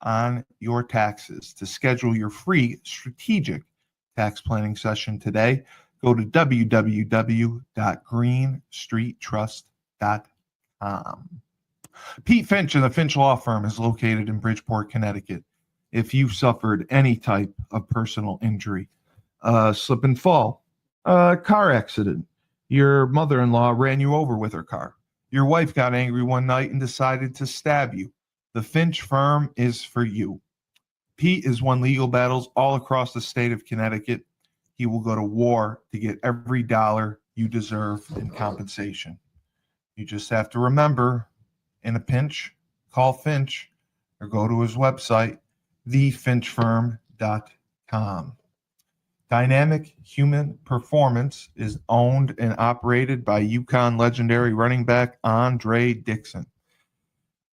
on your taxes. To schedule your free strategic tax planning session today, go to www.greenstreettrust.com. Pete Finch and the Finch Law Firm is located in Bridgeport, Connecticut. If you've suffered any type of personal injury, slip and fall, a car accident, your mother-in-law ran you over with her car, your wife got angry one night and decided to stab you, the Finch firm is for you. Pete has won legal battles all across the state of Connecticut. He will go to war to get every dollar you deserve in compensation. You just have to remember, in a pinch, call Finch or go to his website, thefinchfirm.com. Dynamic Human Performance is owned and operated by UConn legendary running back Andre Dixon.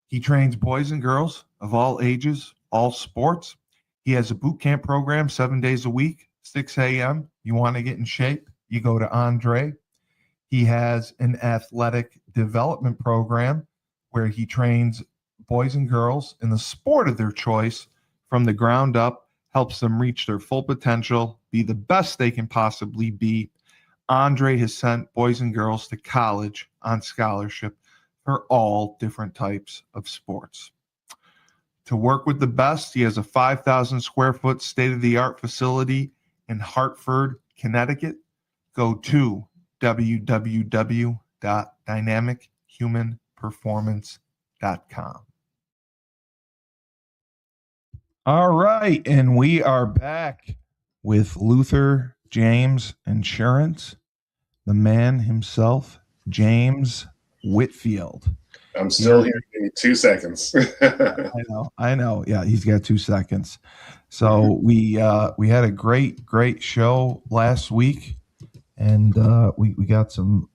He trains boys and girls of all ages, all sports. He has a boot camp program 7 days a week, 6 a.m. You want to get in shape, you go to Andre. He has an athletic development program where he trains boys and girls in the sport of their choice from the ground up, helps them reach their full potential, be the best they can possibly be. Andre has sent boys and girls to college on scholarship for all different types of sports. To work with the best, he has a 5,000 square foot state-of-the-art facility in Hartford, Connecticut. Go to www.dynamichumanperformance.com. All right, and we are back with Luther James Insurance, the man himself, James Whitfield. I'm still here. Give me 2 seconds. I know. Yeah, he's got 2 seconds. So we had a great show last week, and we got some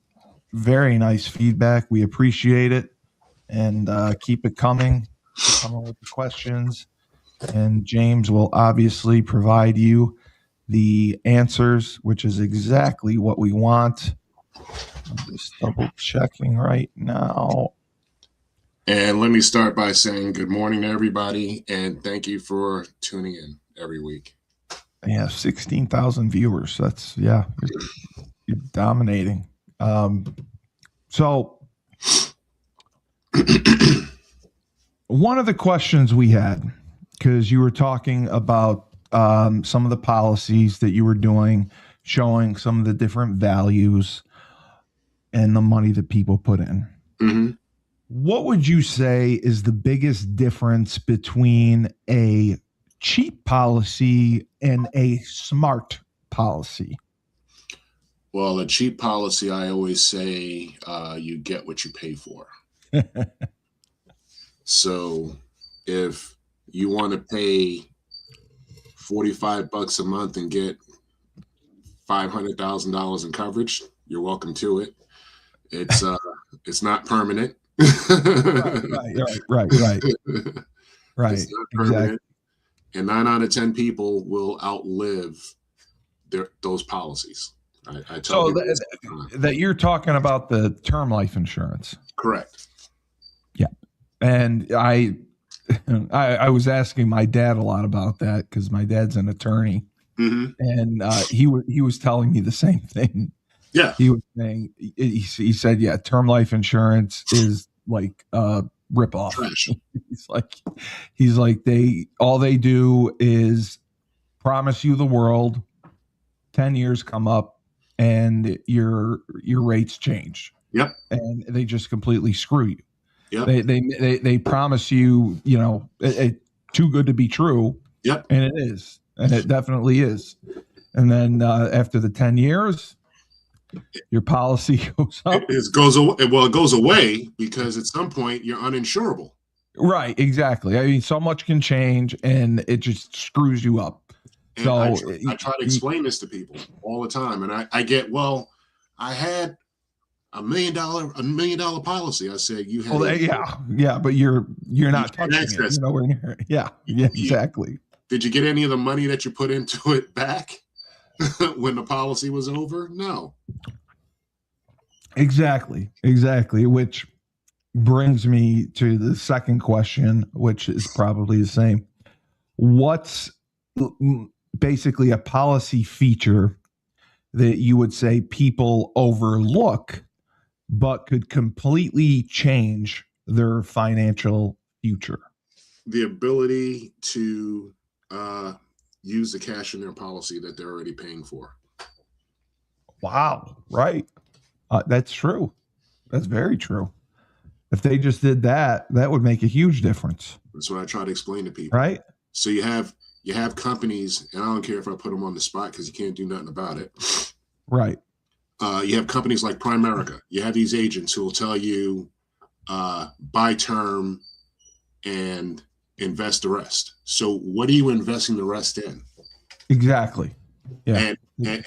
very nice feedback. We appreciate it, and keep it coming. Come up with the questions, and James will obviously provide you the answers, which is exactly what we want. I'm just double checking right now. And let me start by saying good morning to everybody, and thank you for tuning in every week. Yeah, 16,000 viewers. That's, you're dominating. So one of the questions we had, because you were talking about some of the policies that you were doing, showing some of the different values and the money that people put in. Mm-hmm. What would you say is the biggest difference between a cheap policy and a smart policy? Well, a cheap policy, I always say you get what you pay for. So if you want to pay $45 a month and get $500,000 in coverage, you're welcome to it. It's not permanent. Right. It's not permanent. Exactly. And 9 out of 10 people will outlive those policies. I tell you that you're talking about the term life insurance. Correct. Yeah. And I was asking my dad a lot about that because my dad's an attorney. Mm-hmm. And he was telling me the same thing. Yeah. He was saying, he said, yeah, term life insurance is like rip off. Trash. He's like all they do is promise you the world. 10 years come up and your rates change. Yep. And they just completely screw you. Yep. They promise you, too good to be true. Yep. And it is. And it definitely is. And then after the 10 years, your policy goes up. It goes away. Well, it goes away because at some point you're uninsurable. Right, exactly. I mean, so much can change, and it just screws you up. And so I try to explain this to people all the time, and I get, well, I had $1 million policy. I said, you had, yeah, but you're not touching it. Nowhere near. Yeah, exactly. Did you get any of the money that you put into it back when the policy was over? No. Exactly. Which brings me to the second question, which is probably the same. What's basically a policy feature that you would say people overlook, but could completely change their financial future? The ability to use the cash in their policy that they're already paying for. Wow. Right. That's true. That's very true. If they just did that, that would make a huge difference. That's what I try to explain to people. Right. So you have companies, and I don't care if I put them on the spot because you can't do nothing about it. Right. You have companies like Primerica. You have these agents who will tell you buy term and invest the rest. So what are you investing the rest in? Exactly. Yeah.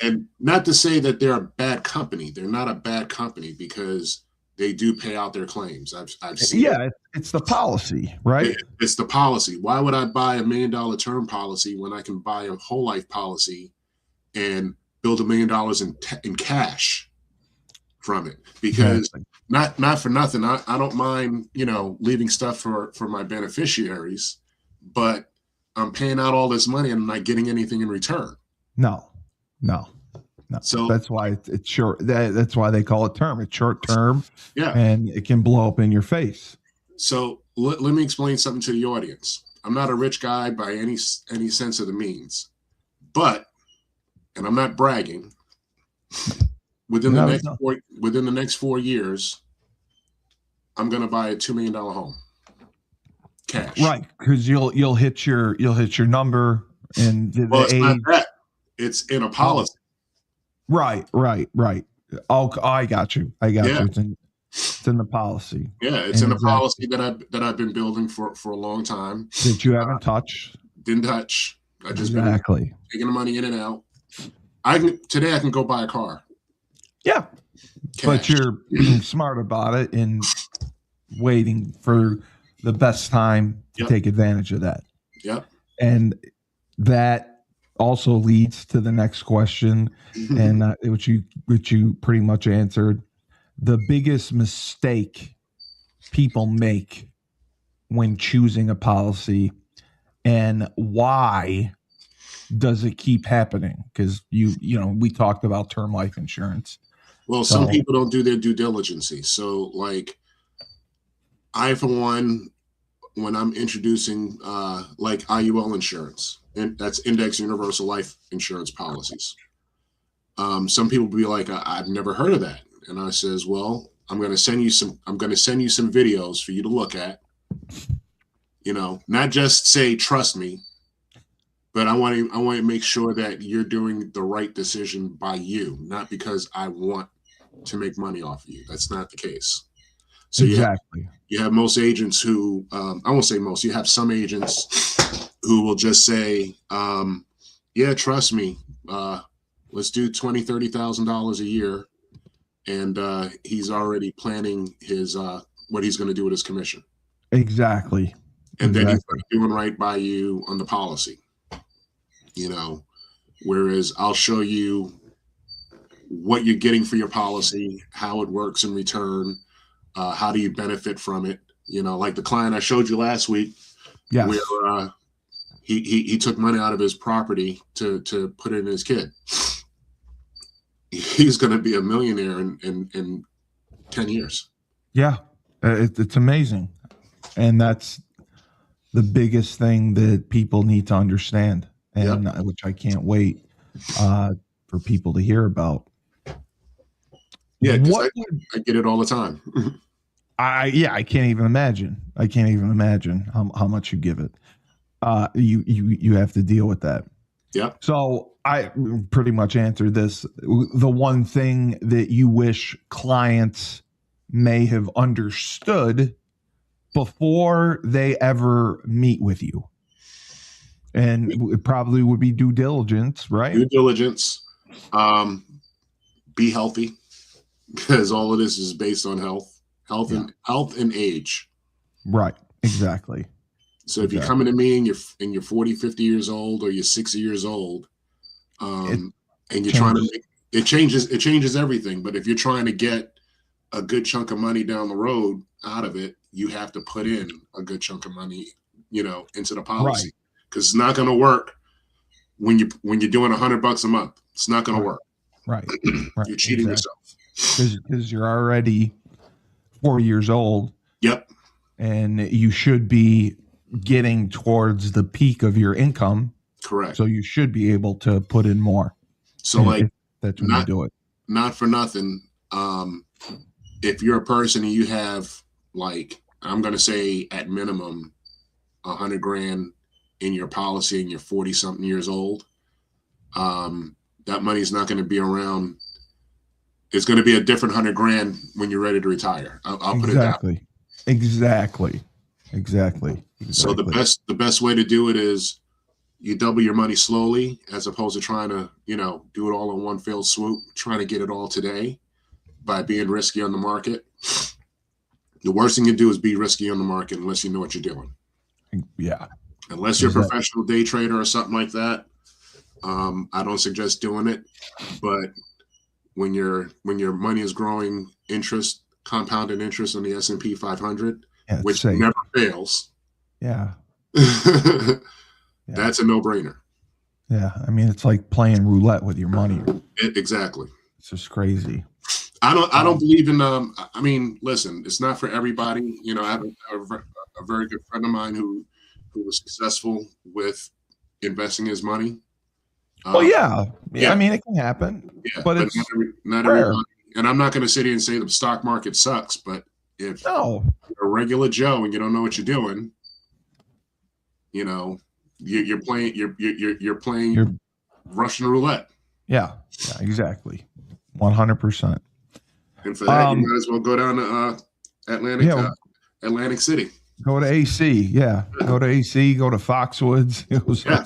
And not to say that they're a bad company. They're not a bad company because they do pay out their claims. I've seen it. It's the policy, right? It's the policy. Why would I buy $1 million term policy when I can buy a whole life policy and build $1 million in cash from it? Because not for nothing, I don't mind, leaving stuff for my beneficiaries, but I'm paying out all this money and I'm not getting anything in return. No. So that's why it's short. That's why they call it term. It's short term. Yeah. And it can blow up in your face. So let me explain something to the audience. I'm not a rich guy by any sense of the means, but, and I'm not bragging, within the next 4 years, I'm going to buy a $2 million home. Cash. Right. Cause you'll hit your number and it's not that. It's in a policy. Right. Oh, I got you. It's in the policy. Yeah, it's in the policy that I've been building for a long time. That you haven't touched. Didn't touch. I just been taking the money in and out. Today I can go buy a car. Yeah. Cash. But you're being smart about it and waiting for the best time to take advantage of that. Yep. And that also leads to the next question, and which you pretty much answered. The biggest mistake people make when choosing a policy, and why does it keep happening? Because we talked about term life insurance. Well, some people don't do their due diligence. So, like, I, for one, when I'm introducing like IUL insurance, and that's Index Universal Life Insurance policies, some people will be like, I've never heard of that. And I says, well, I'm going to send you some videos for you to look at, not just say, trust me, but I want to make sure that you're doing the right decision by you, not because I want to make money off of you. That's not the case. So exactly. You have most agents who, I won't say most, you have some agents who will just say, yeah, trust me, let's do $20,000, $30,000 a year. And he's already planning his what he's going to do with his commission. Exactly. And then he's doing right by you on the policy. Whereas I'll show you what you're getting for your policy, how it works in return, how do you benefit from it. Like the client I showed you last week, where he took money out of his property to put it in his kid. He's going to be a millionaire in 10 years. Yeah, it's amazing. And that's the biggest thing that people need to understand, and which I can't wait for people to hear about. Yeah, because I get it all the time. I can't even imagine. How much you give it. You have to deal with that. Yeah. So I pretty much answered this. The one thing that you wish clients may have understood before they ever meet with you, and it probably would be due diligence, right? Due diligence. Be healthy, because all of this is based on health and age. Right. Exactly. So if you're coming to me and you're 40, 50 years old, or you're 60 years old, and you're trying to it changes everything. But if you're trying to get a good chunk of money down the road out of it, you have to put in a good chunk of money, into the policy, because it's not going to work when you're doing $100 a month. It's not going to work. Right. You're cheating yourself. Because you're already 40 years old. Yep. And you should be getting towards the peak of your income. Correct. So you should be able to put in more. So that's when you do it. Not for nothing. If you're a person and you have, like, I'm going to say at minimum $100,000 in your policy and you're 40 something years old, that money is not going to be around. It's going to be a different $100,000 when you're ready to retire. I'll put it that way. Exactly. So the best way to do it is you double your money slowly, as opposed to trying to, do it all in one fell swoop, trying to get it all today by being risky on the market. The worst thing you do is be risky on the market unless you know what you're doing. Yeah. Unless you're a professional day trader or something like that, I don't suggest doing it. But when your money is growing compounded interest on the S&P 500, which never fails. Yeah. That's a no-brainer. Yeah. I mean, it's like playing roulette with your money. Exactly. It's just crazy. I don't believe in, I mean, listen, it's not for everybody. I have a very good friend of mine who was successful with investing his money. Yeah. I mean, it can happen. Yeah, but it's not everybody. And I'm not going to sit here and say the stock market sucks, but if you're a regular Joe and you don't know what you're doing, you're playing Russian roulette. Yeah, exactly. 100%. And for that, you might as well go down to Atlantic City. Go to AC, yeah. Go to AC, go to Foxwoods,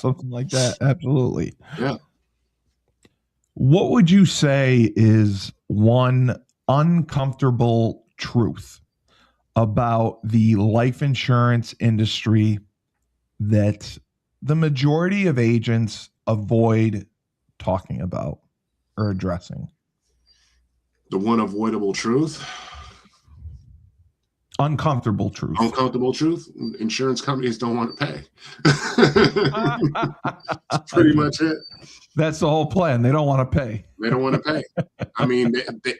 something like that. Absolutely. Yeah. What would you say is one uncomfortable truth about the life insurance industry that the majority of agents avoid talking about or addressing? The one avoidable truth? Uncomfortable truth. Uncomfortable truth? Insurance companies don't want to pay. That's pretty much it. That's the whole plan. They don't want to pay. They don't want to pay. I mean,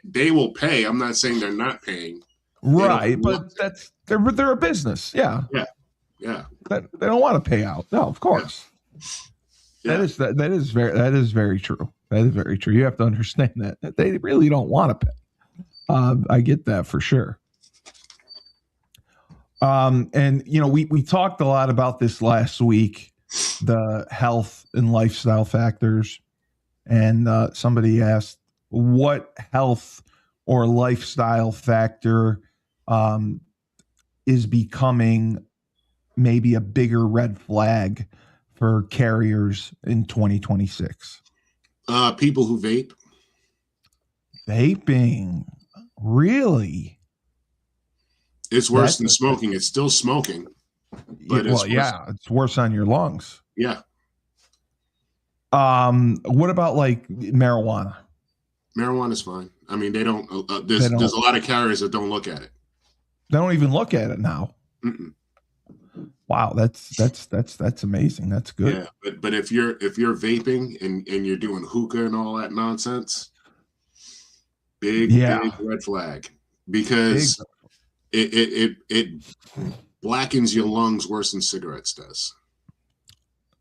they will pay. I'm not saying they're not paying. Right, but they're a business. Yeah. Yeah. They don't want to pay out. No, of course. Yeah. That is very true. That is very true. You have to understand that they really don't want to pay. I get that for sure. And we talked a lot about this last week, the health and lifestyle factors. And somebody asked, what health or lifestyle factor is becoming maybe a bigger red flag for carriers in 2026? People who vape. Vaping. Really? It's worse than smoking. It's still smoking. But it's worse on your lungs. Yeah. What about like marijuana? Marijuana is fine. I mean, they don't. There's a lot of carriers that don't look at it. They don't even look at it now. Mm-mm. Wow, that's amazing. That's good. Yeah, but if you're vaping and you're doing hookah and all that nonsense, big red flag, because it blackens your lungs worse than cigarettes does.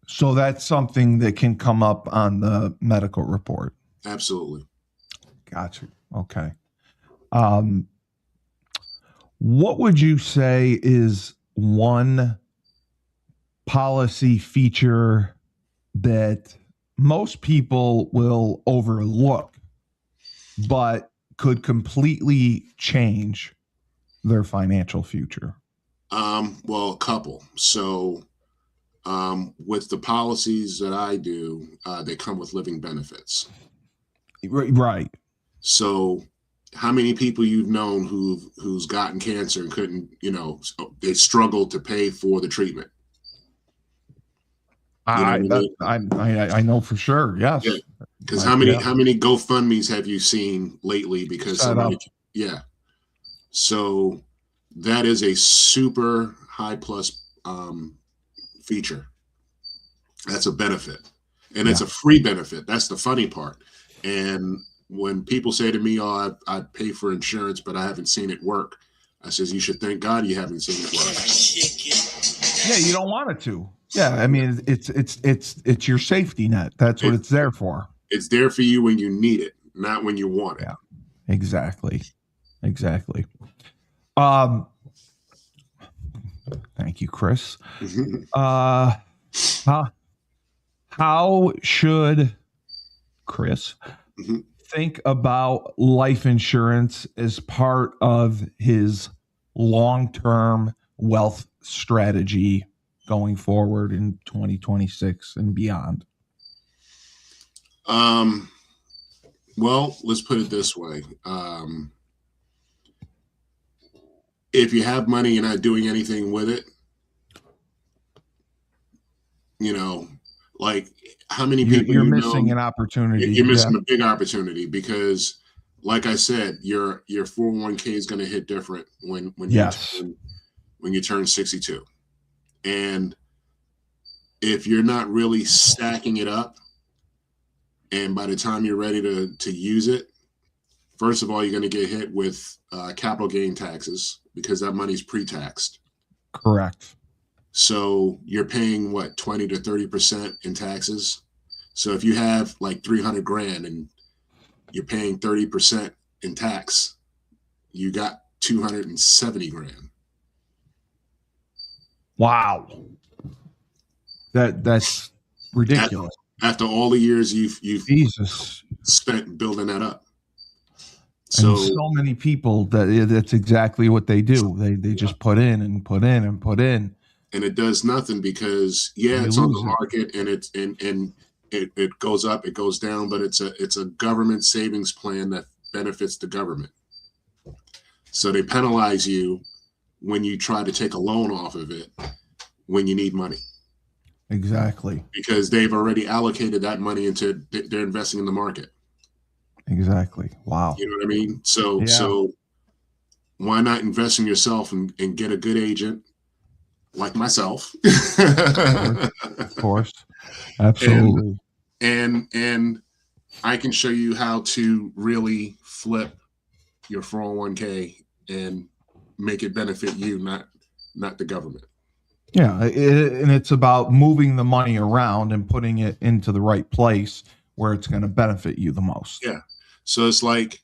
So that's something that can come up on the medical report. Absolutely. Gotcha. Okay. What would you say is one policy feature that most people will overlook, but could completely change their financial future? Well, a couple. So with the policies that I do, they come with living benefits. Right. So how many people you've known who's gotten cancer and couldn't, they struggled to pay for the treatment? I know for sure. Yes. Because how many GoFundMe's have you seen lately? Because somebody, So that is a super high plus feature. That's a benefit. And it's a free benefit. That's the funny part. And when people say to me, oh, I pay for insurance, but I haven't seen it work, I says, you should thank God you haven't seen it work. Yeah, you don't want it to. Yeah, I mean, it's your safety net. That's what it's there for. It's there for you when you need it, not when you want it. Yeah, exactly. Thank you, Chris. How should Chris think about life insurance as part of his long-term wealth strategy going forward in 2026 and beyond? Well, let's put it this way. If you have money, you're not doing anything with it. Like how many people you're missing an opportunity. You're missing a big opportunity because, like I said, your 401k is going to hit different when you turn 62, and if you're not really stacking it up, and by the time you're ready to use it, first of all, you're going to get hit with capital gain taxes because that money's pre-taxed. Correct. So you're paying what, 20 to 30% in taxes. So if you have like 300 grand and you're paying 30% in tax, you got 270 grand. Wow. That's ridiculous. After all the years you've Jesus spent building that up. So many people that's exactly what they do. They just put in and put in and put in. And it does nothing because it's on the market and it goes up, it goes down, but it's a government savings plan that benefits the government. So they penalize you when you try to take a loan off of it when you need money. Exactly. Because they've already allocated that money into they're investing in the market. Exactly. Wow. You know what I mean? So why not invest in yourself and get a good agent like myself? Of course. Absolutely. And I can show you how to really flip your 401k and make it benefit you, not the government. Yeah, and it's about moving the money around and putting it into the right place where it's going to benefit you the most. Yeah. So it's like,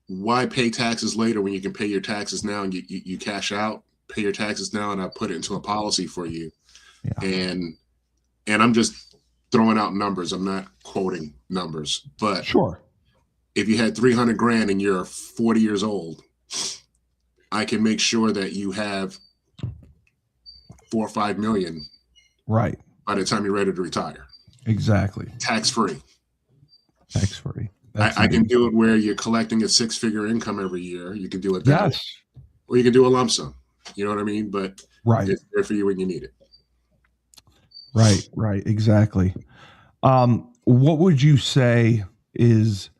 why pay taxes later when you can pay your taxes now and you cash out, pay your taxes now, and I put it into a policy for you. Yeah. And I'm just throwing out numbers. I'm not quoting numbers, but sure. If you had 300 grand and you're 40 years old, I can make sure that you have 4 or 5 million. Right. By the time you're ready to retire. Exactly. Tax-free. Tax-free. I can do it where you're collecting a 6-figure income every year. You can do it that way. Or you can do a lump sum. You know what I mean? But it's there for you when you need it. Right. Exactly. What would you say is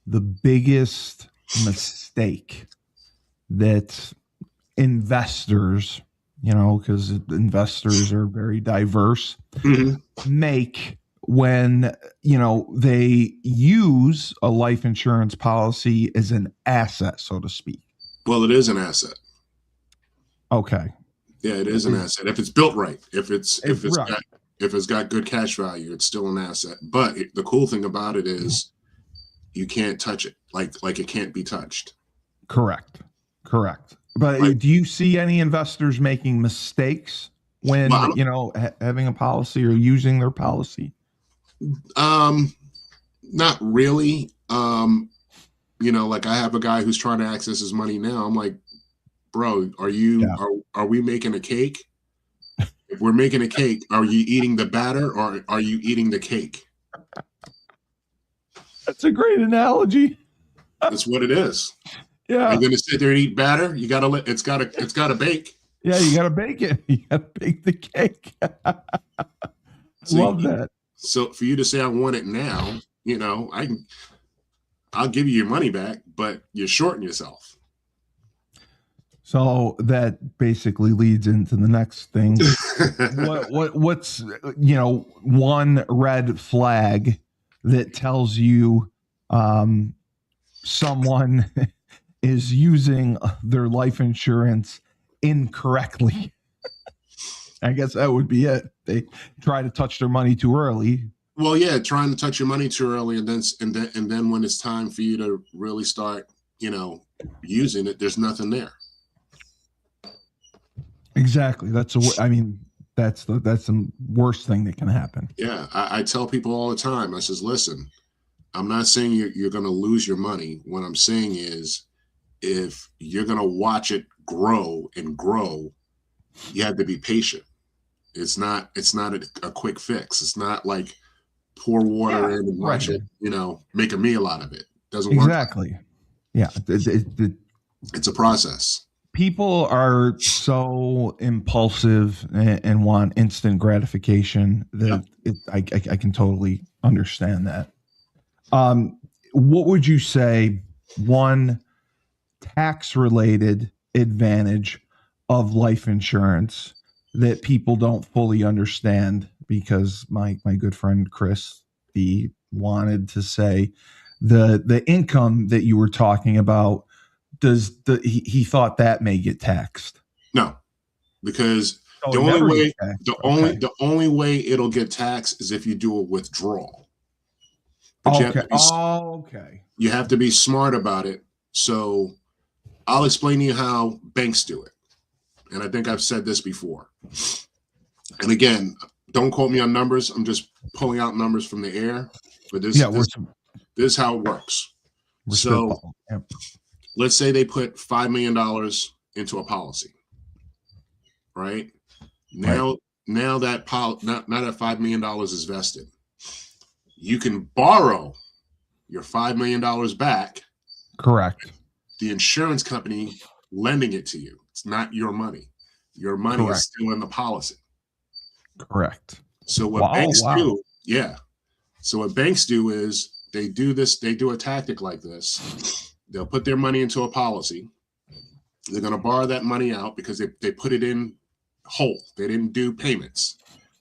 the biggest mistake that investors, because investors are very diverse, make when, they use a life insurance policy as an asset, so to speak? Well, it is an asset. Okay. Yeah, it is an asset. If it's built right, if it's got good cash value, it's still an asset. But the cool thing about it is you can't touch it. Like it can't be touched. Correct. But do you see any investors making mistakes when, having a policy or using their policy? Not really. Like I have a guy who's trying to access his money now. I'm like, bro, are we making a cake? If we're making a cake, are you eating the batter or are you eating the cake? That's a great analogy. That's what it is. Yeah. Are you gonna sit there and eat batter? You gotta it's gotta bake. Yeah, you gotta bake it. You gotta bake the cake. Love that. So for you to say I want it now, I'll give you your money back, but you're shorting yourself. So that basically leads into the next thing. What's one red flag that tells you someone is using their life insurance incorrectly? I guess that would be it. They try to touch their money too early. Well, yeah, trying to touch your money too early, and then when it's time for you to really start, using it, there's nothing there. Exactly. That's the worst thing that can happen. Yeah, I tell people all the time. I says, listen, I'm not saying you're going to lose your money. What I'm saying is, if you're going to watch it grow and grow, you have to be patient. It's not a quick fix. It's not like pour water in and watch it, make a meal out of it. Doesn't work. Exactly. Yeah. It's a process. People are so impulsive and want instant gratification that I can totally understand that. What would you say one tax-related advantage of life insurance that people don't fully understand? Because my good friend Chris B wanted to say the income that you were talking about, he thought that may get taxed? No, because Oh, the it only never way gets taxed. the only way it'll get taxed is if you do a withdrawal. But you have to be smart about it. So I'll explain to you how banks do it. And I think I've said this before. And again, don't quote me on numbers. I'm just pulling out numbers from the air. But this is how it works. So let's say they put $5 million into a policy, right? Now that now that $5 million is vested, you can borrow your $5 million back. Correct. The insurance company lending it to you. It's not your money. Your money is still in the policy. Correct. So what banks do, So what banks do is they do a tactic like this. They'll put their money into a policy. They're going to borrow that money out because they put it in whole. They didn't do payments.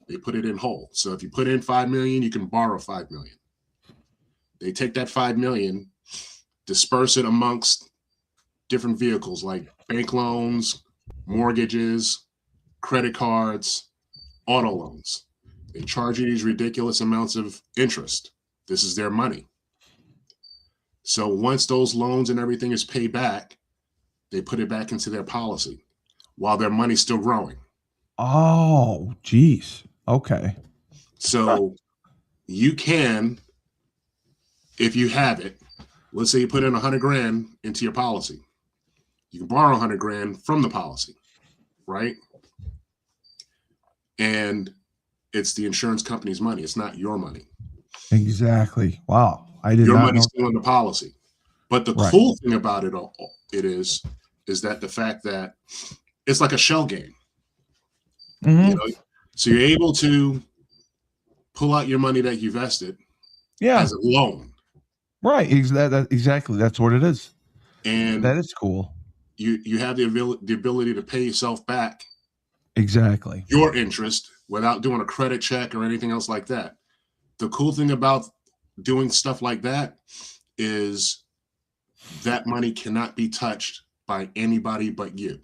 They put it in whole. So if you put in $5 million, you can borrow $5 million. They take that $5 million, disperse it amongst different vehicles like bank loans, mortgages, credit cards, auto loans. They charge you these ridiculous amounts of interest. This is their money. So once those loans and everything is paid back, they put it back into their policy while their money's still growing. Oh, geez. Okay. So you can, if you have it, let's say you put in $100,000 into your policy. You can borrow $100,000 from the policy, right? And it's the insurance company's money. It's not your money. Exactly. Wow. Your money's still in the policy. But the cool thing about it is that the fact that it's like a shell game. Mm-hmm. So you're able to pull out your money that you vested as a loan. Right. Exactly. That's what it is. And that is cool. You have the ability to pay yourself back. Exactly. Your interest without doing a credit check or anything else like that. The cool thing about doing stuff like that is that money cannot be touched by anybody but you.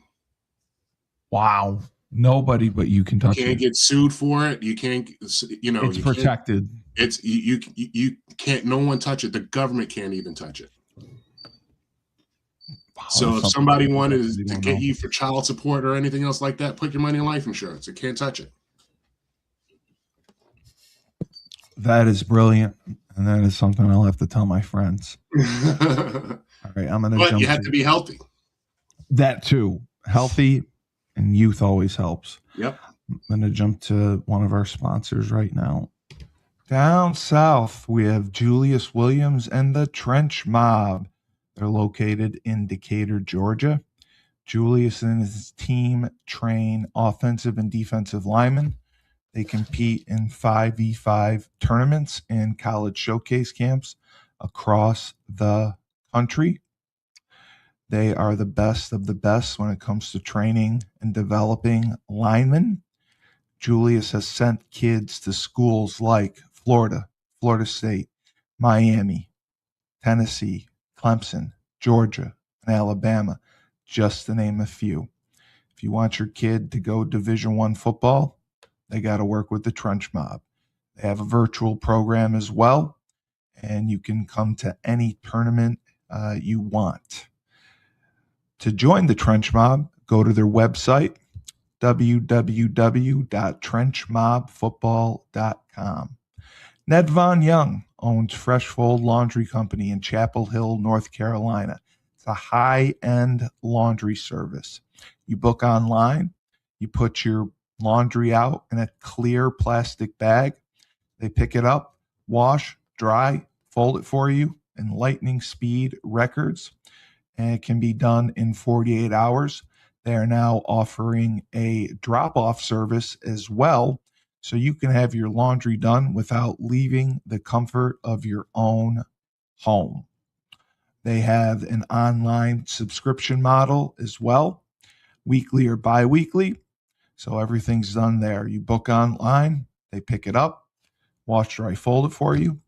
Wow. Nobody but you can touch it. You can't get sued for it. You can't, it's protected. It's you can't, no one touch it. The government can't even touch it. Wow, so if somebody wanted to get you for child support or anything else like that, put your money in life insurance. It can't touch it. That is brilliant. And that is something I'll have to tell my friends. All right. I'm going to But you have to be healthy. That too. Healthy and youth always helps. Yep. I'm going to jump to one of our sponsors right now. Down south, we have Julius Williams and the Trench Mob. They're located in Decatur, Georgia. Julius and his team train offensive and defensive linemen. They compete in 5v5 tournaments and college showcase camps across the country. They are the best of the best when it comes to training and developing linemen. Julius has sent kids to schools like Florida, Florida State, Miami, Tennessee, Clemson, Georgia, and Alabama, just to name a few. If you want your kid to go Division I football, they got to work with the Trench Mob. They have a virtual program as well, and you can come to any tournament you want. To join the Trench Mob, go to their website, www.trenchmobfootball.com. Ned Von Young owns Fresh Fold Laundry Company in Chapel Hill, North Carolina. It's a high-end laundry service. You book online, you put your laundry out in a clear plastic bag. They pick it up, wash, dry, fold it for you in lightning speed records, and it can be done in 48 hours. They are now offering a drop-off service as well, so you can have your laundry done without leaving the comfort of your own home. They have an online subscription model as well, weekly or bi-weekly, so everything's done there. You book online, they pick it up, wash, dry, fold it for you,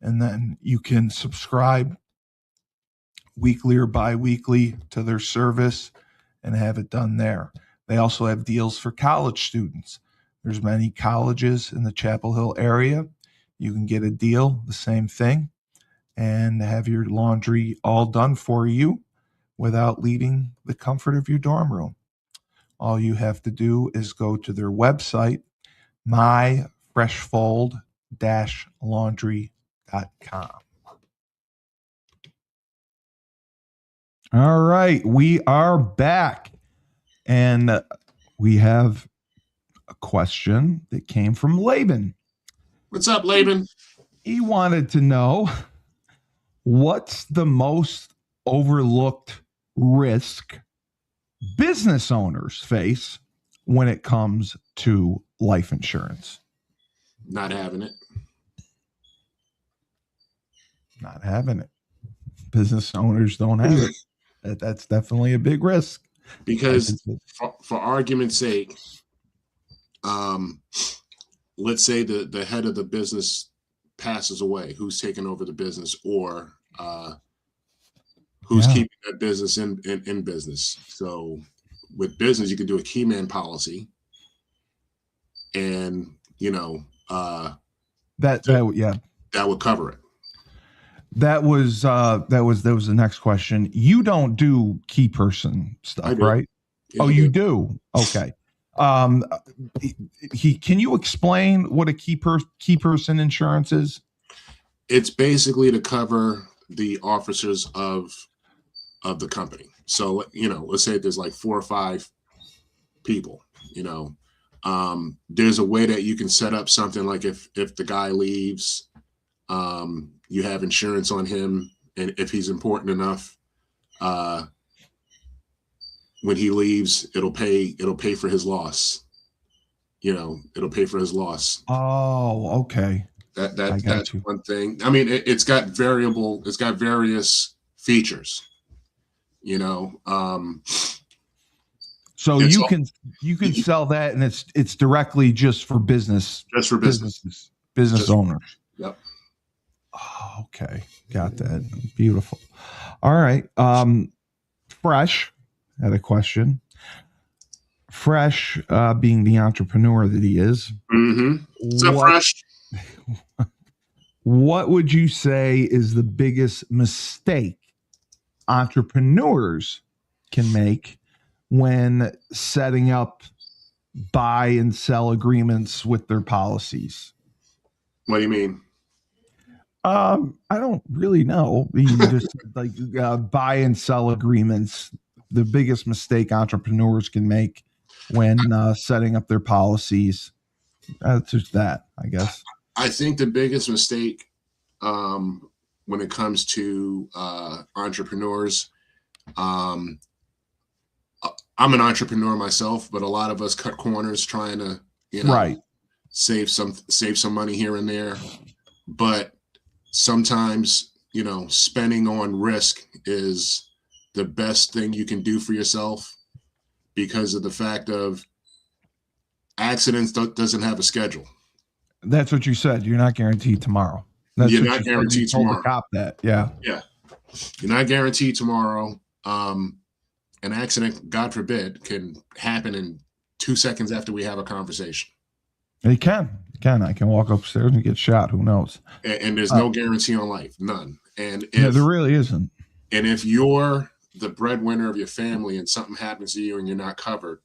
and then you can subscribe weekly or bi-weekly to their service and have it done there. They also have deals for college students. There's many colleges in the Chapel Hill area. You can get a deal, the same thing, and have your laundry all done for you without leaving the comfort of your dorm room. All you have to do is go to their website, myfreshfold-laundry.com. All right, we are back, and we have a question that came from Laban. What's up, Laban? He wanted to know, what's the most overlooked risk business owners face when it comes to life insurance? Not having it. Not having it. Business owners don't have it. That's definitely a big risk. Because for argument's sake, let's say the head of the business passes away, who's taking over the business, or who's keeping that business in business. So with business, you can do a key man policy, and that would cover it. That was the next question. You don't do key person stuff, right? Yeah, you do. Okay. Can you explain what a key person insurance is? It's basically to cover the officers of the company. So let's say there's like 4 or 5 people. There's a way that you can set up something like if the guy leaves, you have insurance on him, and if he's important enough, when he leaves, it'll pay for his loss. It'll pay for his loss. Oh, okay. That's one thing. I mean, it's got various features. So you can sell that, and it's directly just for business. Just for business owners. Yep. Oh, okay. Got that. Beautiful. All right. Fresh had a question. Fresh, being the entrepreneur that he is. Mm-hmm. What's up, Fresh? What would you say is the biggest mistake entrepreneurs can make when setting up buy and sell agreements with their policies? What do you mean? I don't really know. Just like buy and sell agreements, the biggest mistake entrepreneurs can make when setting up their policies. Just that, I guess. I think the biggest mistake when it comes to entrepreneurs, I'm an entrepreneur myself, but a lot of us cut corners trying to, save some money here and there. But sometimes, spending on risk is the best thing you can do for yourself because of the fact of accidents doesn't have a schedule. That's what you said. You're not guaranteed tomorrow. That's You're what not you guaranteed told the tomorrow. cop that. Yeah. Yeah. You're not guaranteed tomorrow. An accident, God forbid, can happen in 2 seconds after we have a conversation. It can. I can walk upstairs and get shot. Who knows? And there's no guarantee on life. None. And there really isn't. And if you're the breadwinner of your family and something happens to you and you're not covered,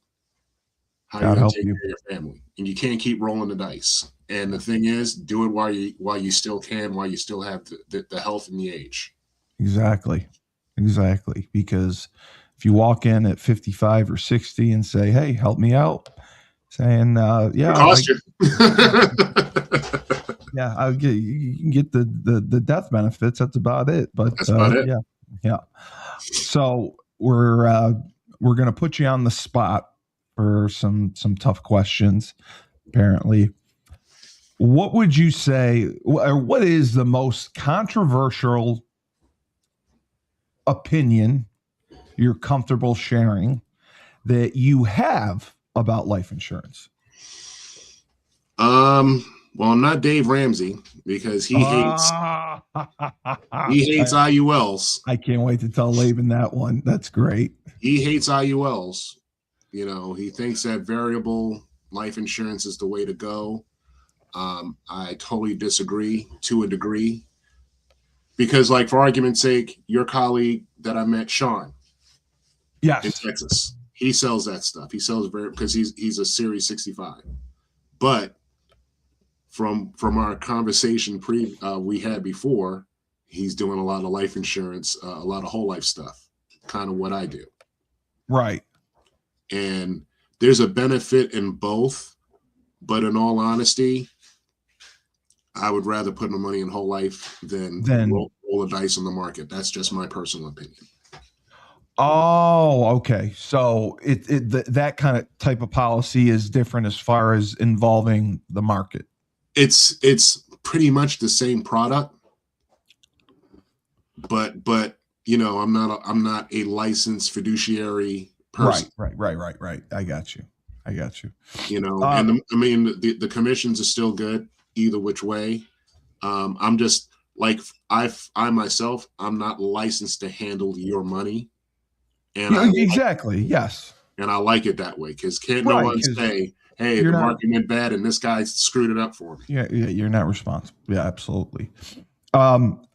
how are you going to take care of your family? And you can't keep rolling the dice. And the thing is, do it while you still can, while you still have the health and the age. Exactly. Because if you walk in at 55 or 60 and say, "Hey, help me out," saying, "Yeah, cost you." Yeah, you can get the death benefits. That's about it. But that's about it. Yeah. So we're going to put you on the spot for some tough questions. Apparently, what would you say, or what is the most controversial opinion you're comfortable sharing that you have about life insurance? Well, I'm not Dave Ramsey because he hates IULs. I can't wait to tell Laban that one. That's great. He hates IULs. You know, he thinks that variable life insurance is the way to go. I totally disagree to a degree because, like, for argument's sake, your colleague that I met, Sean, yes, in Texas, he sells that stuff. He sells because he's a Series 65. But from our conversation we had before, he's doing a lot of life insurance, a lot of whole life stuff, kind of what I do. Right. And there's a benefit in both, but in all honesty, I would rather put my money in whole life than roll the dice on the market. That's just my personal opinion. Oh, okay. So that kind of type of policy is different as far as involving the market. It's pretty much the same product, but you know, I'm not a licensed fiduciary person. Right. I got you. You know, and the commissions are still good either which way. I'm just like I myself, I'm not licensed to handle your money. And exactly. Yes. And I like it that way because no one say, "Hey, the market went bad and this guy screwed it up for me." Yeah, you're not responsible. Yeah, absolutely.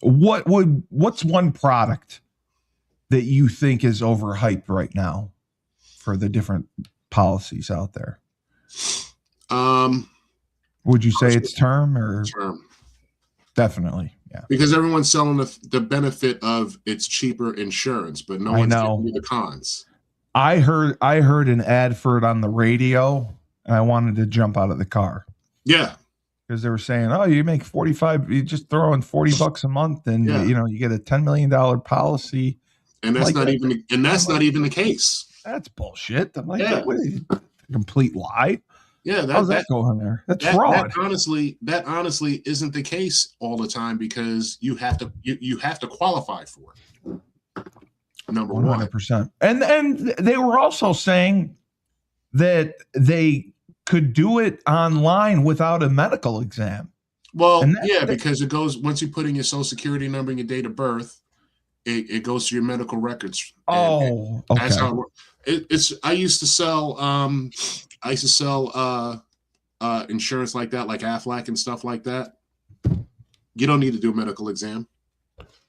What's one product that you think is overhyped right now for the different policies out there? Would you say it's term or term? Definitely, yeah. Because everyone's selling the benefit of it's cheaper insurance, but no one's giving you the cons. I heard an ad for it on the radio, and I wanted to jump out of the car. Yeah, because they were saying, "Oh, you make 45, you just throw in $40 a month, and you get a $10 million policy." And that's not even the case. That's bullshit. I'm like, that was a complete lie. Yeah, how's that going there? That's fraud. That honestly isn't the case all the time because you have to qualify for it. Number 100%. And they were also saying that they could do it online without a medical exam. Well, because it goes once you put in your social security number and your date of birth, it goes to your medical records. Okay. That's how it's. I used to sell insurance like that, like Aflac and stuff like that. You don't need to do a medical exam.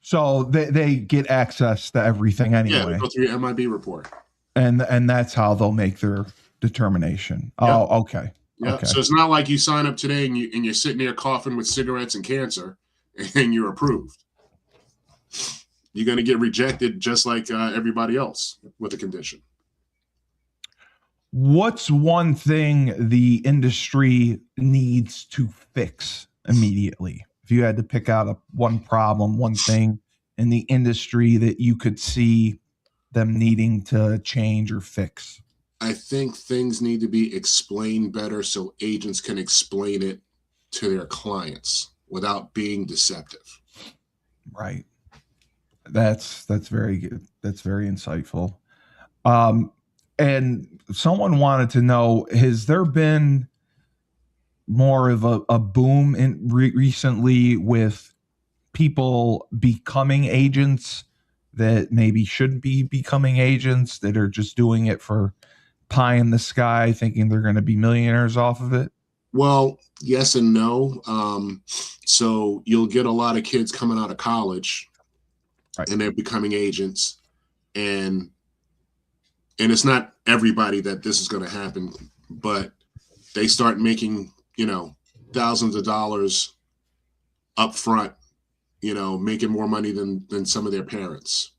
So they get access to everything anyway. Yeah, go through your MIB report. And that's how they'll make their determination. Yep. Oh, okay. Yeah. Okay. So it's not like you sign up today and you're sitting there coughing with cigarettes and cancer and you're approved. You're going to get rejected just like everybody else with a condition. What's one thing the industry needs to fix immediately? If you had to pick out one problem, one thing in the industry that you could see them needing to change or fix? I think things need to be explained better so agents can explain it to their clients without being deceptive. Right. That's very good. That's very insightful. And someone wanted to know: has there been more of a boom in recently with people becoming agents that maybe shouldn't be becoming agents, that are just doing it for pie in the sky, thinking they're going to be millionaires off of it? Well, yes and no. So you'll get a lot of kids coming out of college, Right. and they're becoming agents, and it's not everybody that this is going to happen, but they start making, thousands of dollars up front, making more money than some of their parents.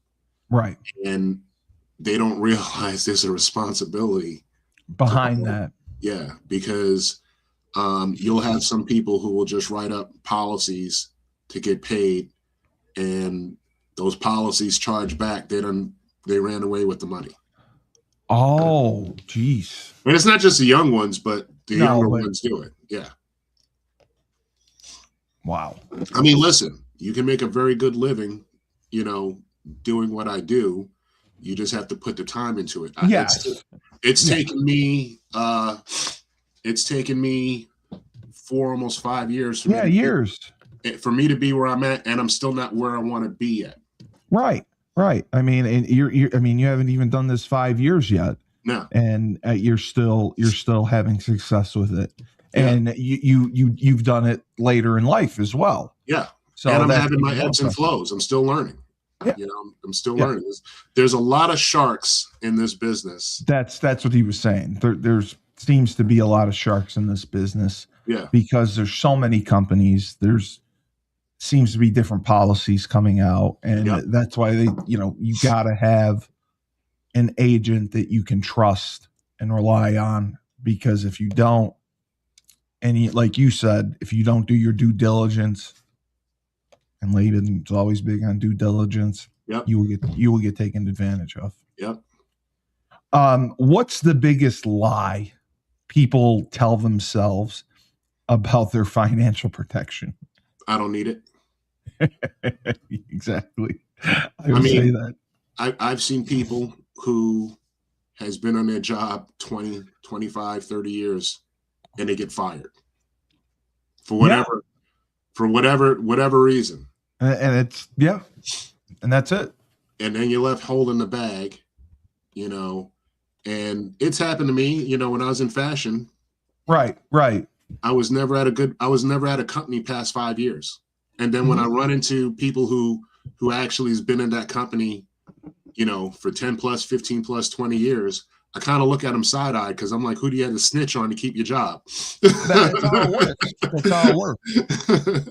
Right. And they don't realize there's a responsibility behind that. Yeah, because you'll have some people who will just write up policies to get paid, and those policies charge back. They ran away with the money. Oh, geez. And it's not just the young ones, but the younger ones do it. Yeah. Wow. I mean, listen, you can make a very good living, doing what I do. You just have to put the time into it. Yes. It's taken me 4, almost 5 years for me to be where I'm at, and I'm still not where I want to be at. Right. I mean, and you haven't even done this 5 years yet. No. And you're still having success with it. Yeah. And you've done it later in life as well. Yeah. So and I'm having my ebbs and flows. I'm still learning. Yeah. I'm still learning. There's a lot of sharks in this business. That's what he was saying. There's seems to be a lot of sharks in this business. Yeah. Because there's so many companies. There's seems to be different policies coming out, and that's why you got to have an agent that you can trust and rely on, because if you don't, and like you said, if you don't do your due diligence, and Laban's always big on due diligence, you will get taken advantage of. Yep. What's the biggest lie people tell themselves about their financial protection? I don't need it. Exactly. I mean, say that. I've seen people who has been on their job 20, 25, 30 years, and they get fired for whatever reason. And it's, and that's it. And then you're left holding the bag, and it's happened to me, when I was in fashion. Right. I was never at a company past 5 years. And then when I run into people who actually has been in that company, for 10 plus, 15 plus, 20 years, I kind of look at them side-eyed, because I'm like, who do you have to snitch on to keep your job? That's how it works.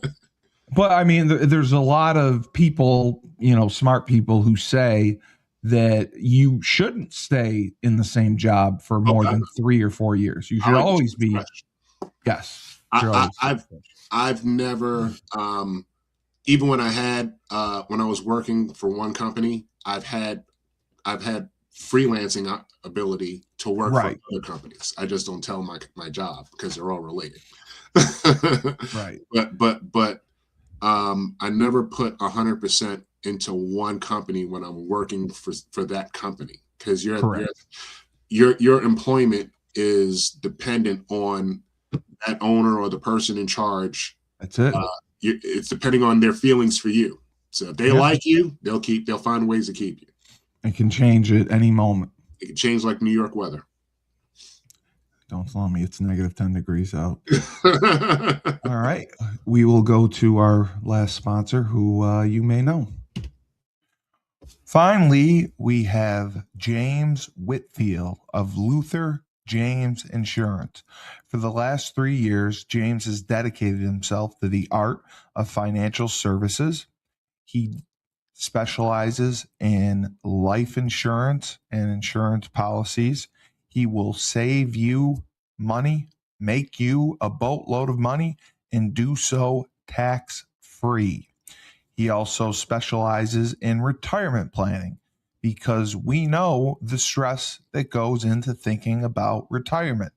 But I mean, there's a lot of people, smart people, who say that you shouldn't stay in the same job for more than 3 or 4 years. You should always be fresh. Yes. I've never, even when I was working for one company, I've had freelancing ability to work for other companies. I just don't tell my job, because they're all related. Right. But I never put 100% into one company when I'm working for that company, because your employment is dependent on that owner or the person in charge. That's it. It's depending on their feelings for you. So if they like you, they'll find ways to keep you. It can change at any moment. It can change like New York weather. Don't tell me it's negative 10 degrees out. All right. We will go to our last sponsor, who you may know. Finally, we have James Whitfield of Luther James Insurance. For the last 3 years, James has dedicated himself to the art of financial services. He specializes in life insurance and insurance policies. He will save you money, make you a boatload of money, and do so tax-free. He also specializes in retirement planning, because we know the stress that goes into thinking about retirement.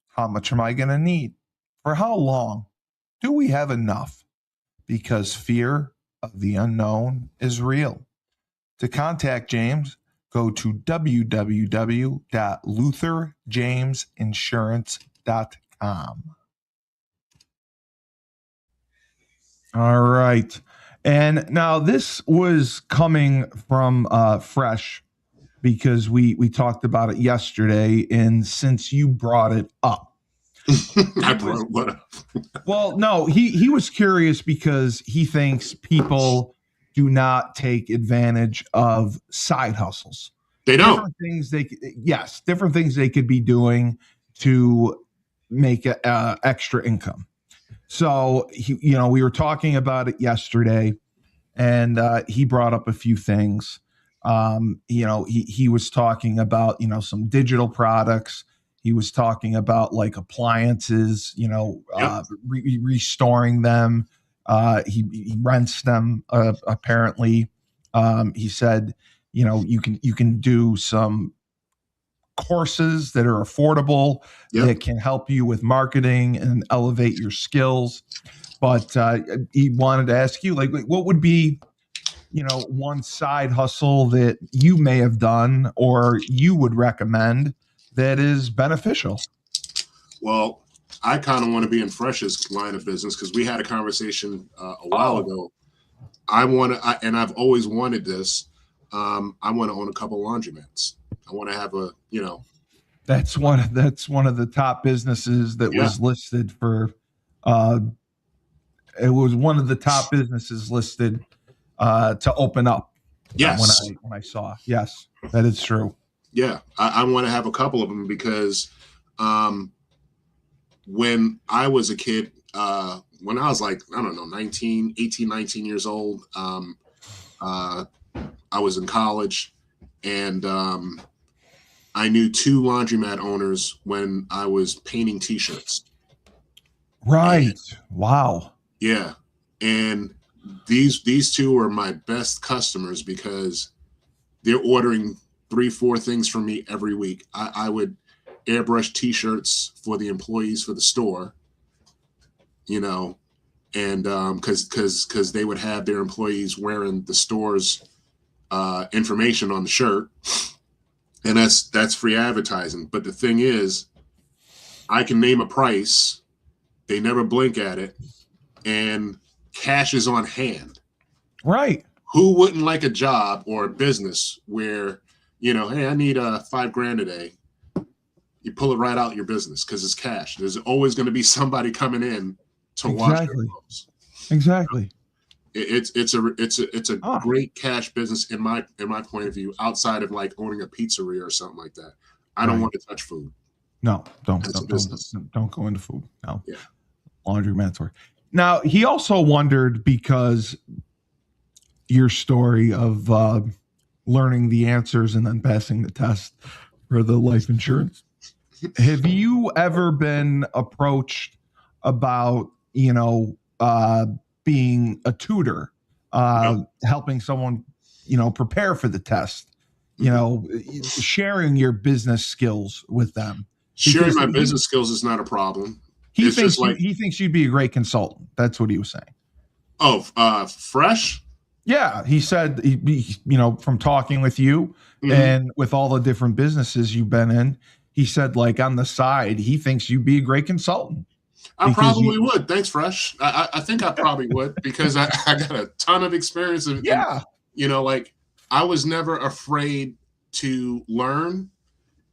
How much am I going to need? For how long? Do we have enough? Because fear of the unknown is real. To contact James, go to www.lutherjamesinsurance.com. All right. And now this was coming from Fresh because we talked about it yesterday. And since you brought it up, I brought what up? well, no, he was curious because he thinks people do not take advantage of side hustles. They don't. Different things they could be doing to make extra income. So we were talking about it yesterday, and he brought up a few things. He was talking about some digital products. He was talking about like appliances, restoring them. He rents them apparently. He said, you can do some courses that are affordable that can help you with marketing and elevate your skills. But he wanted to ask you, like, what would be, one side hustle that you may have done or you would recommend that is beneficial? Well, I kind of want to be in Fresh's line of business because we had a conversation a while ago. And I've always wanted this. I want to own a couple laundromats. I want to have That's one of the top businesses that was listed for. It was one of the top businesses listed to open up. Yes. When I saw, yes, that is true. Yeah, I want to have a couple of them because when I was a kid, when I was like, I don't know, 18, 19 years old, I was in college, and I knew 2 laundromat owners when I was painting T-shirts. Right. Wow. Yeah. And these 2 are my best customers because they're ordering 3-4 things from me every week. I would airbrush T-shirts for the employees for the store, and because they would have their employees wearing the store's information on the shirt, and that's free advertising. But the thing is, I can name a price, they never blink at it, and cash is on hand. Right. Who wouldn't like a job or a business where, hey, I need $5,000 a day. You pull it right out your business because it's cash. There's always going to be somebody coming in to wash their clothes. Exactly. It's a great cash business in my point of view. Outside of like owning a pizzeria or something like that, I don't want to touch food. No, don't go into food. No, laundromats work. Now he also wondered because your story of learning the answers and then passing the test for the life insurance. Have you ever been approached about, being a tutor, helping someone, prepare for the test, sharing your business skills with them? Sharing my business skills is not a problem. He thinks you'd be a great consultant. That's what he was saying. Oh, Fresh? Yeah, he said, from talking with you and with all the different businesses you've been in, he said, like on the side, he thinks you'd be a great consultant. I probably would. Thanks, Fresh. I think I probably would because I got a ton of experience. Like I was never afraid to learn,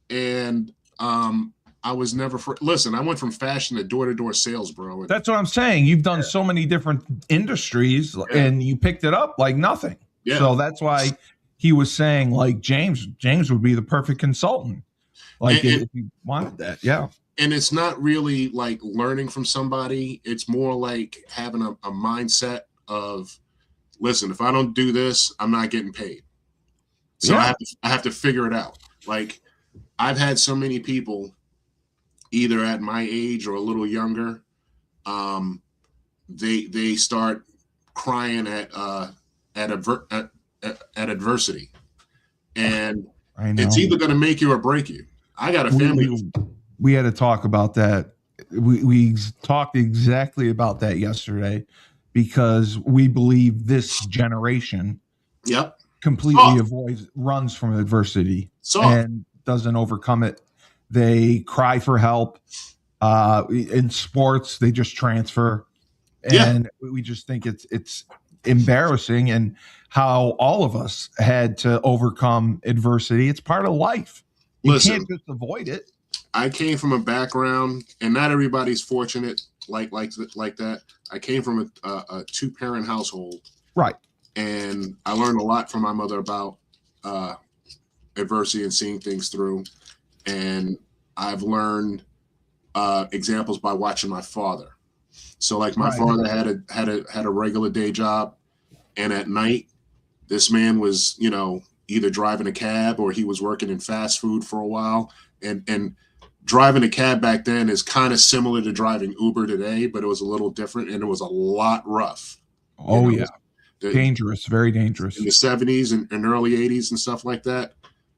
and I was never listen. I went from fashion to door-to-door sales, bro. That's what I'm saying. You've done so many different industries, and you picked it up like nothing. Yeah. So that's why he was saying, like James would be the perfect consultant. Like if you wanted that, yeah. And it's not really like learning from somebody. It's more like having a mindset of, listen, if I don't do this, I'm not getting paid. So I have to figure it out. Like I've had so many people, either at my age or a little younger, they start crying at adversity, and it's either going to make you or break you. I got a family. We had to talk about that. We talked exactly about that yesterday because we believe this generation completely runs from adversity and doesn't overcome it. They cry for help. In sports, they just transfer, and we just think it's embarrassing, and how all of us had to overcome adversity. It's part of life. You can't just avoid it. I came from a background, and not everybody's fortunate like that. I came from a 2-parent household, right? And I learned a lot from my mother about adversity and seeing things through. And I've learned examples by watching my father. So, like, my father had a regular day job, and at night, this man was, either driving a cab or he was working in fast food for a while. And driving a cab back then is kind of similar to driving Uber today, but it was a little different, and it was a lot rough. Oh, yeah. Dangerous, very dangerous. In the 70s and early 80s and stuff like that.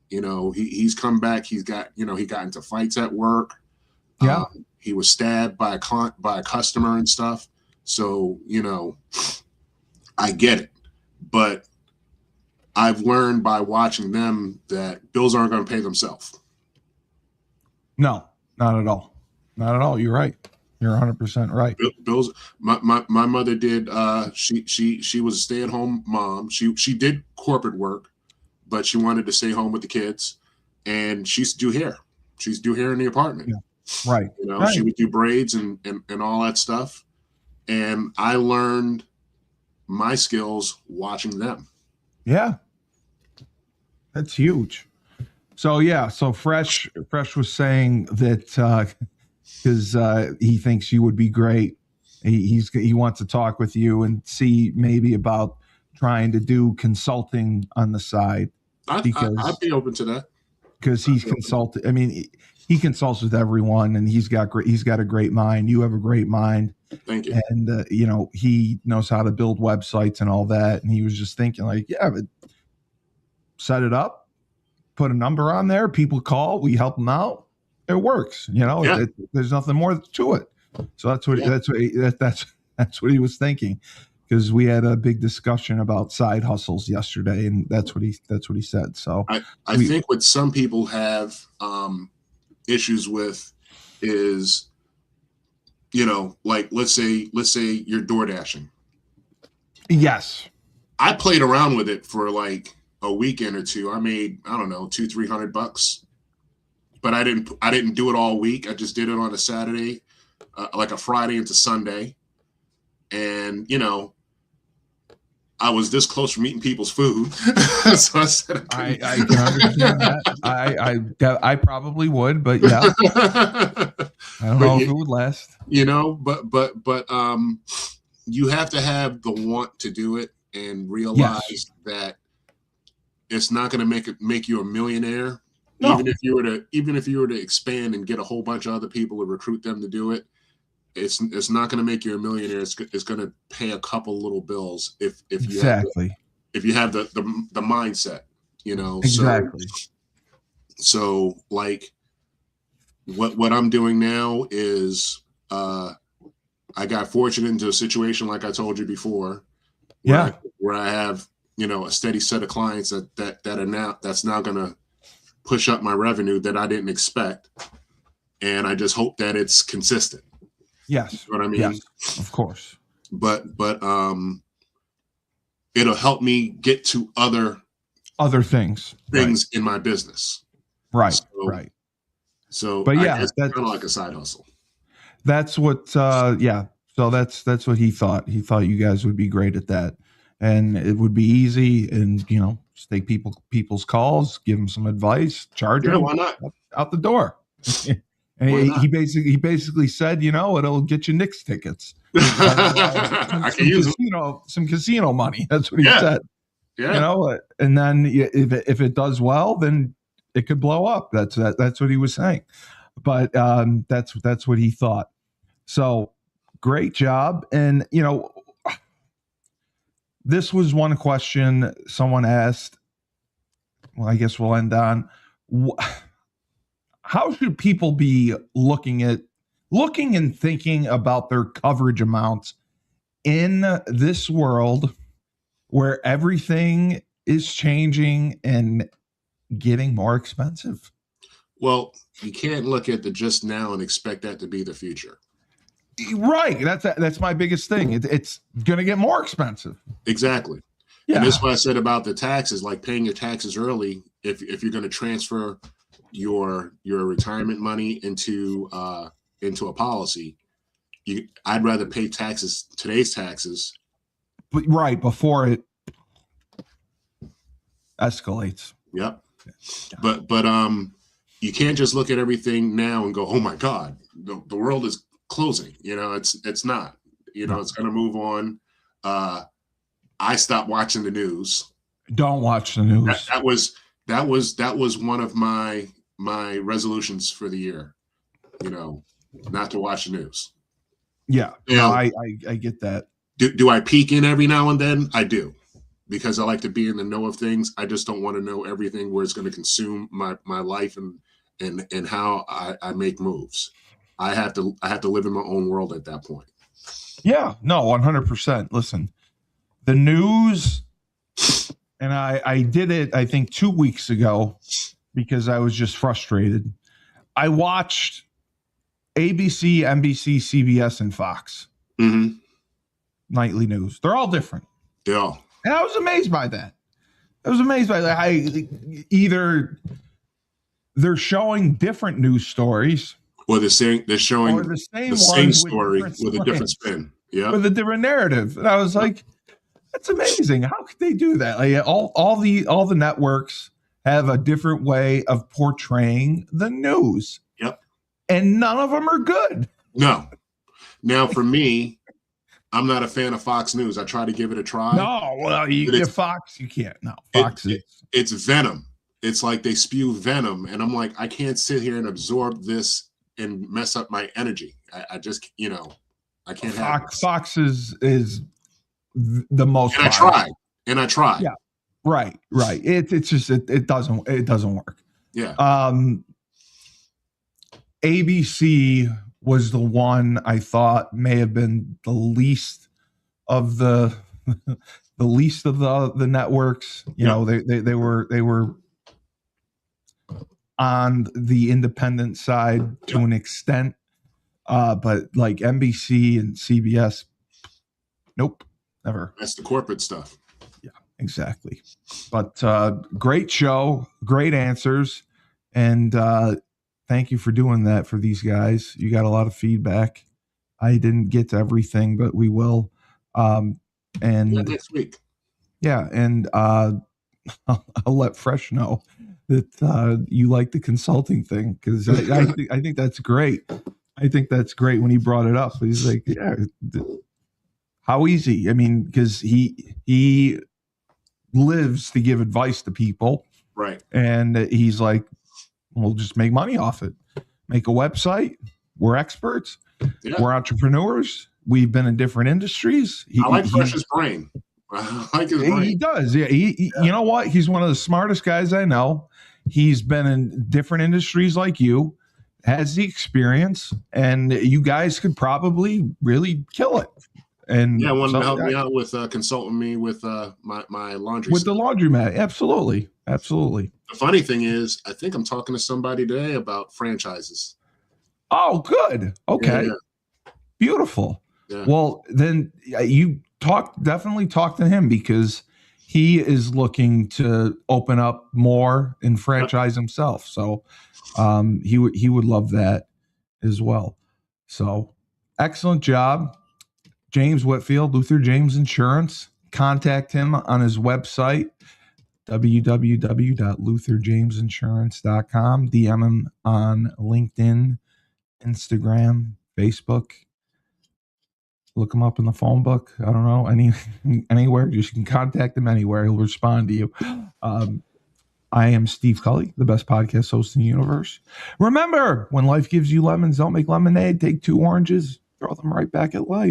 He's come back. He's got, he got into fights at work. Yeah. He was stabbed by a customer and stuff. So, I get it. But I've learned by watching them that bills aren't going to pay themselves. No, not at all. Not at all. You're right. You're 100% right. Bills. My mother did. She was a stay-at-home mom. She did corporate work, but she wanted to stay home with the kids, and she used to do hair. She used to do hair in the apartment. Yeah. Right. She would do braids and all that stuff, and I learned my skills watching them. Yeah, that's huge. So so Fresh was saying that. Because he thinks you would be great. He wants to talk with you and see maybe about trying to do consulting on the side. I'd be open to that. Because he's consulted. I mean, he consults with everyone, and he's got a great mind. You have a great mind. Thank you. And he knows how to build websites and all that. And he was just thinking, like, but set it up, put a number on there. People call, we help them out. It works, there's nothing more to it. So that's what he was thinking, because we had a big discussion about side hustles yesterday, and that's what he said. So I think what some people have issues with is, like let's say you're door dashing. Yes. I played around with it for like a weekend or two. I made, I don't know, $200-300. But I didn't do it all week. I just did it on a Saturday, like a Friday into Sunday. And, I was this close from eating people's food. So I said, I can understand that. I probably would, but yeah. I don't know if it would last. But you have to have the want to do it and realize that it's not going to make you a millionaire. No. Even if you were to expand and get a whole bunch of other people to recruit them to do it, it's not going to make you a millionaire. It's going to pay a couple little bills if you exactly if you have the mindset, exactly. So like what I'm doing now is I got fortunate into a situation like I told you before, where I have a steady set of clients that's now going to push up my revenue that I didn't expect. And I just hope that it's consistent. Yes. You know what I mean? Yes, of course. But it'll help me get to other things in my business. Right. So, but it's kind of like a side hustle. That's what, So that's what he thought. He thought you guys would be great at that, and it would be easy, and just take people's calls, give them some advice, charge them. Why not? Out the door. And he basically said, it'll get you Knicks tickets. Some casino money. That's what he said. Yeah. And then if it does well, then it could blow up. That's what he was saying. But that's what he thought. So great job. And this was one question someone asked. Well, I guess we'll end on. How should people be looking and thinking about their coverage amounts in this world where everything is changing and getting more expensive. Well, you can't look at the just now and expect that to be the future. Right. That's my biggest thing. It's going to get more expensive. Exactly. Yeah. And that's what I said about the taxes, like paying your taxes early. If you're going to transfer your retirement money into a policy, I'd rather pay today's taxes. But right before it escalates. Yep. But you can't just look at everything now and go, oh my God, the world is closing. It's not. It's going to move on. I stopped watching the news. Don't watch the news. That was one of my resolutions for the year. Not to watch the news. Yeah. No, I get that. Do I peek in every now and then? I do, because I like to be in the know of things. I just don't want to know everything where it's going to consume my life and how I make moves. I have to live in my own world at that point. Yeah. No, 100%. Listen, the news, and I did it, I think 2 weeks ago because I was just frustrated. I watched ABC, NBC, CBS, and Fox. Mm-hmm. Nightly news. They're all different. Yeah. And I was amazed by that. Either they're showing different news stories, or they're showing the same story with a different spin. Yeah. With a different narrative. And I was like, that's amazing. How could they do that? Like all the networks have a different way of portraying the news. Yep. And none of them are good. No. Now, for me, I'm not a fan of Fox News. I try to give it a try. No, well, you get Fox, you can't. No, Fox it's venom. It's like they spew venom, and I'm like, I can't sit here and absorb this and mess up my energy. I just, I can't have it. Fox is the most. And I tried. Yeah, right. It's just it doesn't work. Yeah. ABC was the one I thought may have been the least of the the networks. They were on the independent side to an extent, but like NBC and CBS, nope, never. That's the corporate stuff. Yeah, exactly. But great show, great answers, and thank you for doing that for these guys. You got a lot of feedback. I didn't get to everything, but we will. And next week. Yeah, and I'll let Fresh know that you like the consulting thing, because I think that's great. I think that's great when he brought it up. He's like, yeah, how easy? I mean, because he lives to give advice to people. Right. And he's like, we'll just make money off it. Make a website. We're experts. Yeah. We're entrepreneurs. We've been in different industries. I like Fresh's brain. I like his brain. He does. Yeah. He you know what? He's one of the smartest guys I know. He's been in different industries like you, has the experience, and you guys could probably really kill it. And yeah, want to help me out with consulting me with my laundry. With the laundromat. Absolutely. Absolutely. The funny thing is, I think I'm talking to somebody today about franchises. Oh, good. Okay. Yeah. Beautiful. Yeah. Well, then you definitely talk to him, because he is looking to open up more and franchise himself. So he would love that as well. So excellent job. James Whitfield, Luther James Insurance. Contact him on his website, www.lutherjamesinsurance.com. DM him on LinkedIn, Instagram, Facebook. Look him up in the phone book. I don't know, anywhere. You can contact him anywhere. He'll respond to you. I am Steve Cully, the best podcast host in the universe. Remember, when life gives you lemons, don't make lemonade. Take 2 oranges, throw them right back at life.